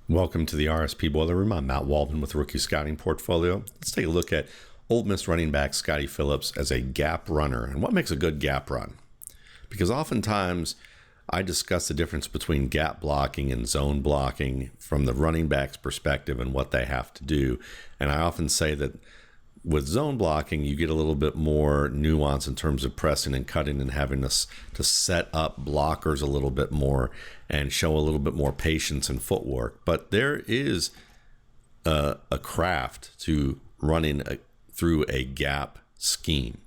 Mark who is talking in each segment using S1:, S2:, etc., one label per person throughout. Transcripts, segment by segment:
S1: Welcome to the RSP Boiler Room. I'm Matt Waldman with Rookie Scouting Portfolio. Let's take a look at Ole Miss running back Scottie Phillips as a gap runner and what makes a good gap run. Because oftentimes I discuss the difference between gap blocking and zone blocking from the running back's perspective and what they have to do. And I often say that with zone blocking, you get a little bit more nuance in terms of pressing and cutting and having to set up blockers a little bit more and show a little bit more patience and footwork. But there is a craft to running through a gap scheme.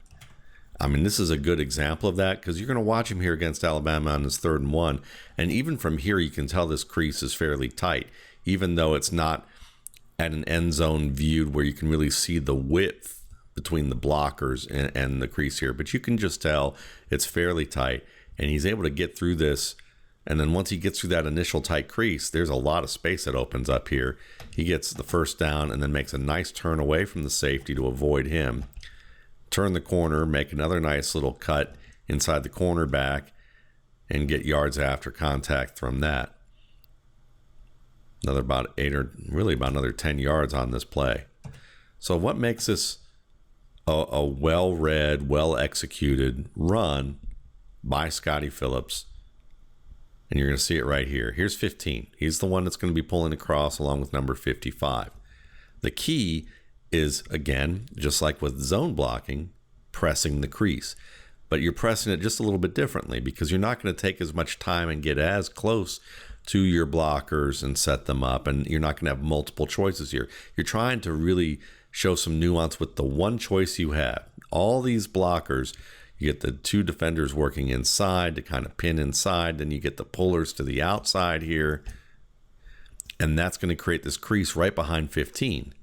S1: I mean, this is a good example of that because you're going to watch him here against Alabama on his 3rd and 1. And even from here, you can tell this crease is fairly tight, even though it's not at an end zone viewed where you can really see the width between the blockers and the crease here. But you can just tell it's fairly tight. And he's able to get through this. And then once he gets through that initial tight crease, there's a lot of space that opens up here. He gets the first down and then makes a nice turn away from the safety to avoid him. Turn the corner, make another nice little cut inside the cornerback, and get yards after contact from that. Another about 8 or really about another 10 yards on this play. So what makes this a well-read, well-executed run by Scottie Phillips? And you're going to see it right here. Here's 15. He's the one that's going to be pulling across along with number 55. The key is, again, just like with zone blocking, pressing the crease. But you're pressing it just a little bit differently because you're not going to take as much time and get as close to your blockers and set them up, and you're not going to have multiple choices here. You're trying to really show some nuance with the one choice you have. All these blockers, you get the 2 defenders working inside to kind of pin inside, then you get the pullers to the outside here, and that's going to create this crease right behind 15.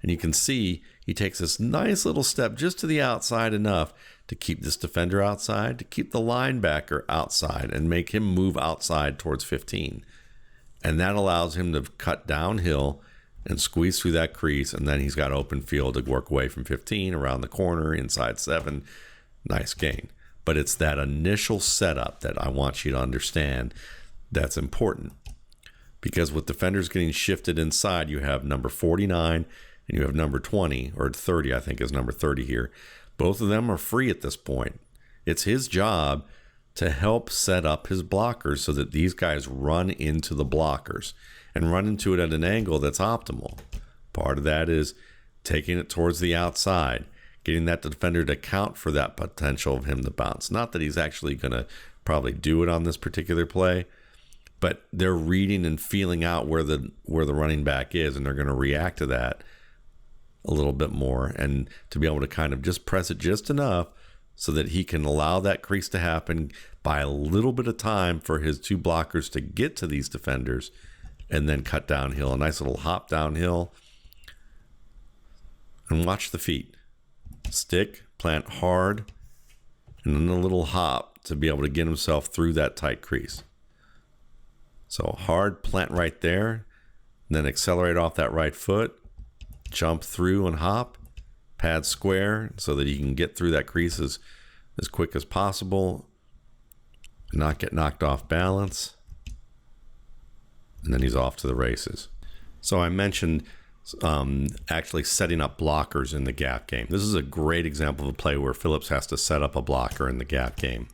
S1: And you can see he takes this nice little step just to the outside enough to keep this defender outside, to keep the linebacker outside and make him move outside towards 15. And that allows him to cut downhill and squeeze through that crease. And then he's got open field to work away from 15, around the corner, inside 7. Nice gain. But it's that initial setup that I want you to understand that's important. Because with defenders getting shifted inside, you have number 49 and you have number 20, or 30, I think is number 30 here. Both of them are free at this point. It's his job to help set up his blockers so that these guys run into the blockers and run into it at an angle that's optimal. Part of that is taking it towards the outside, getting that defender to account for that potential of him to bounce. Not that he's actually going to probably do it on this particular play, but they're reading and feeling out where the running back is, and they're going to react to that a little bit more, and to be able to kind of just press it just enough so that he can allow that crease to happen, by a little bit of time for his 2 blockers to get to these defenders, and then cut downhill. A nice little hop downhill. And watch the feet. Stick, plant hard, and then a little hop to be able to get himself through that tight crease. So hard plant right there, and then accelerate off that right foot, jump through and hop, pad square so that he can get through that crease as quick as possible, not get knocked off balance, and then he's off to the races. So I mentioned actually setting up blockers in the gap game. This is a great example of a play where Phillips has to set up a blocker in the gap game.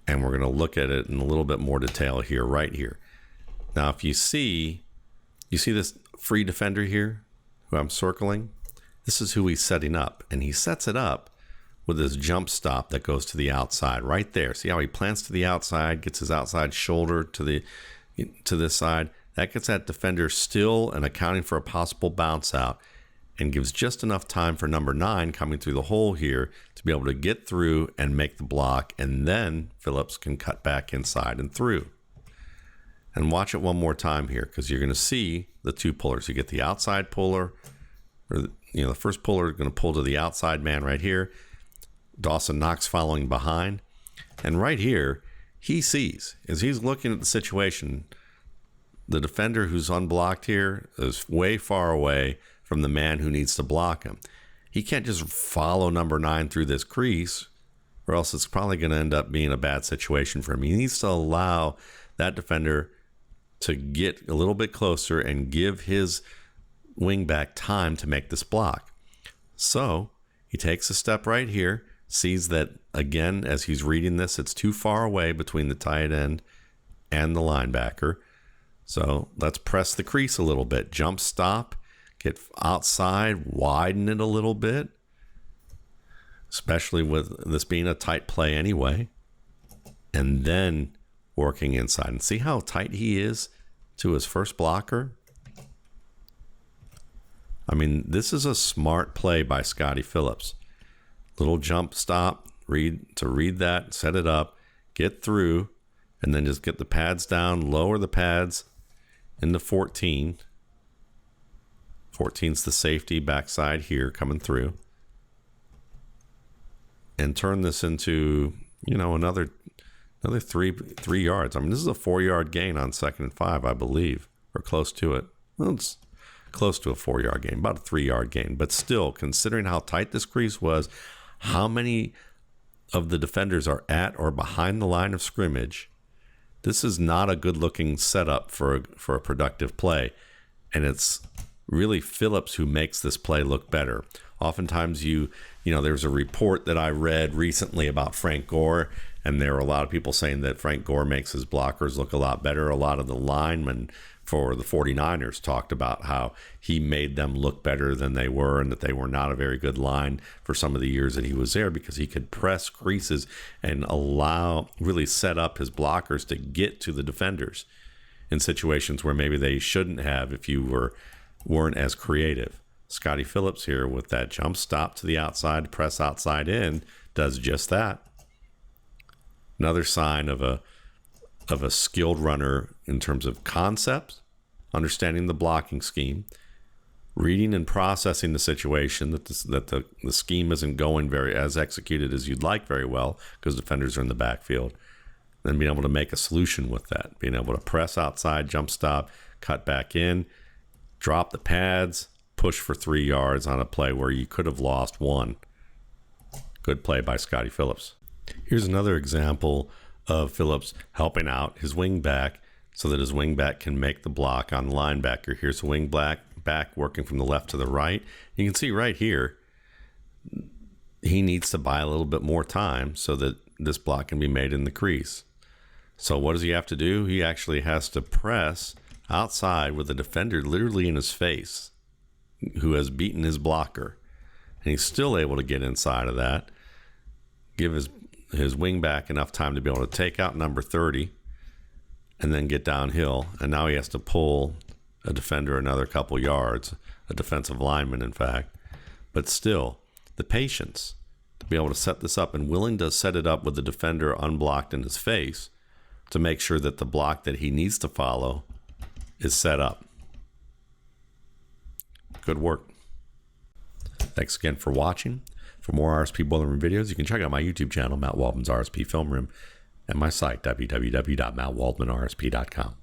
S1: And we're going to look at it in a little bit more detail here, right here. Now, if you see this free defender here who I'm circling, this is who he's setting up, and he sets it up with his jump stop that goes to the outside right there. See how he plants to the outside, gets his outside shoulder to this side. That gets that defender still and accounting for a possible bounce out, and gives just enough time for number 9 coming through the hole here to be able to get through and make the block, and then Phillips can cut back inside and through. And watch it one more time here, because you're going to see the 2 pullers. You get the outside puller, or the first puller is going to pull to the outside man right here. Dawson Knox following behind. And right here, he sees, as he's looking at the situation, the defender who's unblocked here is way far away from the man who needs to block him. He can't just follow number 9 through this crease, or else it's probably going to end up being a bad situation for him. He needs to allow that defender to get a little bit closer and give his wingback time to make this block. So he takes a step right here, sees that, again, as he's reading this, it's too far away between the tight end and the linebacker. So let's press the crease a little bit. Jump stop, get outside, widen it a little bit, especially with this being a tight play anyway. And then working inside. And see how tight he is to his first blocker? I mean, this is a smart play by Scottie Phillips. Little jump stop, read that, set it up, get through, and then just get the pads down, lower the pads into 14. 14's the safety backside here coming through. And turn this into, another 3 yards. I mean, this is a 4-yard gain on 2nd and 5, I believe, or close to it. Well, it's close to a 4-yard gain, about a 3-yard gain. But still, considering how tight this crease was, how many of the defenders are at or behind the line of scrimmage, this is not a good-looking setup for a productive play. And it's really Phillips who makes this play look better. Oftentimes, there's a report that I read recently about Frank Gore, and there were a lot of people saying that Frank Gore makes his blockers look a lot better. A lot of the linemen for the 49ers talked about how he made them look better than they were, and that they were not a very good line for some of the years that he was there, because he could press creases and really set up his blockers to get to the defenders in situations where maybe they shouldn't have if you weren't as creative. Scottie Phillips here with that jump stop to the outside, press outside in, does just that. Another sign of a skilled runner in terms of concepts, understanding the blocking scheme, reading and processing the situation, that the scheme isn't going as executed as you'd like very well because defenders are in the backfield. Then being able to make a solution with that, being able to press outside, jump stop, cut back in, drop the pads, push for 3 yards on a play where you could have lost 1. Good play by Scottie Phillips. Here's another example of Phillips helping out his wing back so that his wing back can make the block on the linebacker. Here's the wing back working from the left to the right. You can see right here, he needs to buy a little bit more time so that this block can be made in the crease. So what does he have to do? He actually has to press outside with the defender literally in his face, who has beaten his blocker. And he's still able to get inside of that, give his wing back enough time to be able to take out number 30 and then get downhill. And now he has to pull a defender another couple yards, a defensive lineman, in fact. But still, the patience to be able to set this up and willing to set it up with the defender unblocked in his face to make sure that the block that he needs to follow is set up. Good work. Thanks again for watching. For more RSP Boiler Room videos, you can check out my YouTube channel, Matt Waldman's RSP Film Room, and my site, www.mattwaldmanrsp.com.